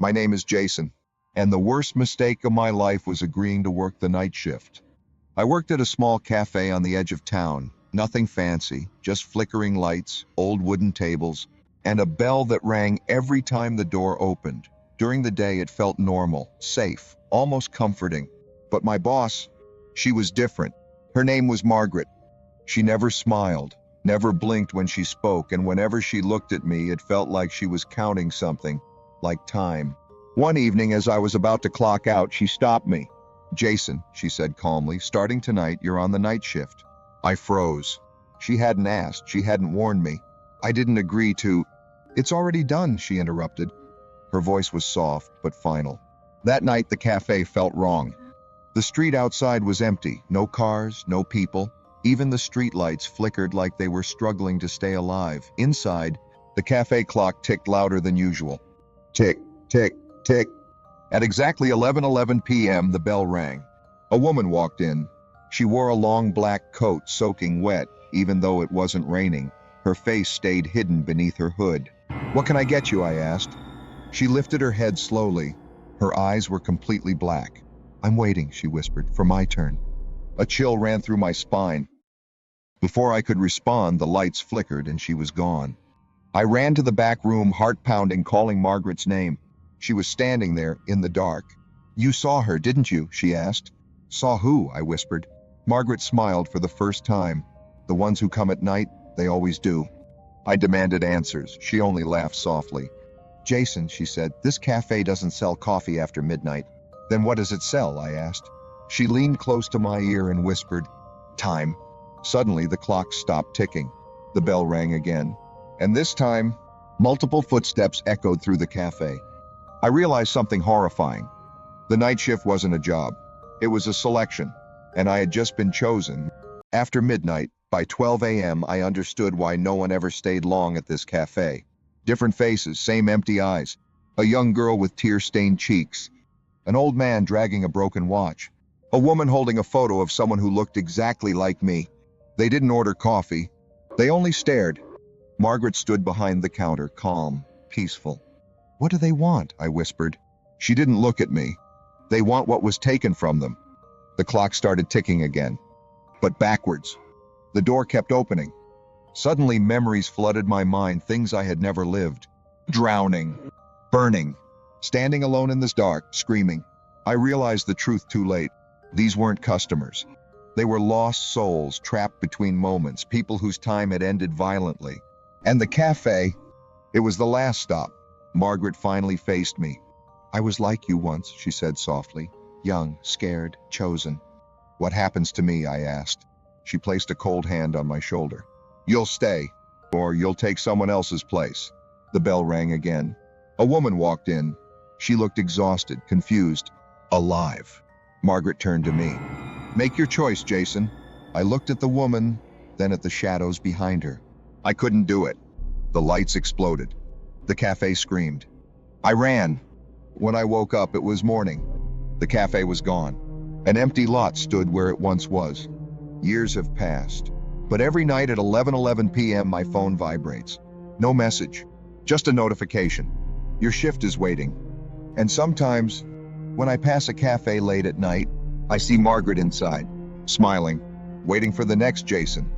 My name is Jason, and the worst mistake of my life was agreeing to work the night shift. I worked at a small cafe on the edge of town. Nothing fancy, just flickering lights, old wooden tables, and a bell that rang every time the door opened. During the day, it felt normal, safe, almost comforting. But my boss, she was different. Her name was Margaret. She never smiled, never blinked when she spoke, and whenever she looked at me, it felt like she was counting something, like time. One evening, as I was about to clock out, she stopped me. "Jason," she said calmly, "starting tonight, you're on the night shift." I froze. She hadn't asked, she hadn't warned me. I didn't agree to. "It's already done," she interrupted. Her voice was soft, but final. That night, the cafe felt wrong. The street outside was empty, no cars, no people. Even the streetlights flickered like they were struggling to stay alive. Inside, the cafe clock ticked louder than usual. Tick, tick, tick. At exactly 11:11 p.m., the bell rang. A woman walked in. She wore a long black coat soaking wet, even though it wasn't raining. Her face stayed hidden beneath her hood. "What can I get you?" I asked. She lifted her head slowly. Her eyes were completely black. "I'm waiting," she whispered, "for my turn." A chill ran through my spine. Before I could respond, the lights flickered and she was gone. I ran to the back room, heart pounding, calling Margaret's name. She was standing there, in the dark. "You saw her, didn't you?" she asked. "Saw who?" I whispered. Margaret smiled for the first time. "The ones who come at night, they always do." I demanded answers. She only laughed softly. "Jason," she said, "this cafe doesn't sell coffee after midnight." "Then what does it sell?" I asked. She leaned close to my ear and whispered, "Time." Suddenly, the clock stopped ticking. The bell rang again. And this time, multiple footsteps echoed through the cafe. I realized something horrifying. The night shift wasn't a job. It was a selection, and I had just been chosen. After midnight, by 12 a.m., I understood why no one ever stayed long at this cafe. Different faces, same empty eyes. A young girl with tear-stained cheeks. An old man dragging a broken watch. A woman holding a photo of someone who looked exactly like me. They didn't order coffee. They only stared. Margaret stood behind the counter, calm, peaceful. "What do they want?" I whispered. She didn't look at me. "They want what was taken from them." The clock started ticking again, but backwards. The door kept opening. Suddenly, memories flooded my mind, things I had never lived. Drowning, burning, standing alone in this dark, screaming. I realized the truth too late. These weren't customers. They were lost souls trapped between moments, people whose time had ended violently. And the cafe, it was the last stop. Margaret finally faced me. "I was like you once," she said softly. "Young, scared, chosen." "What happens to me?" I asked. She placed a cold hand on my shoulder. "You'll stay, or you'll take someone else's place." The bell rang again. A woman walked in. She looked exhausted, confused, alive. Margaret turned to me. "Make your choice, Jason." I looked at the woman, then at the shadows behind her. I couldn't do it. The lights exploded. The cafe screamed. I ran. When I woke up, it was morning. The cafe was gone. An empty lot stood where it once was. Years have passed. But every night at 11:11 p.m., my phone vibrates. No message, just a notification. "Your shift is waiting." And sometimes, when I pass a cafe late at night, I see Margaret inside, smiling, waiting for the next Jason.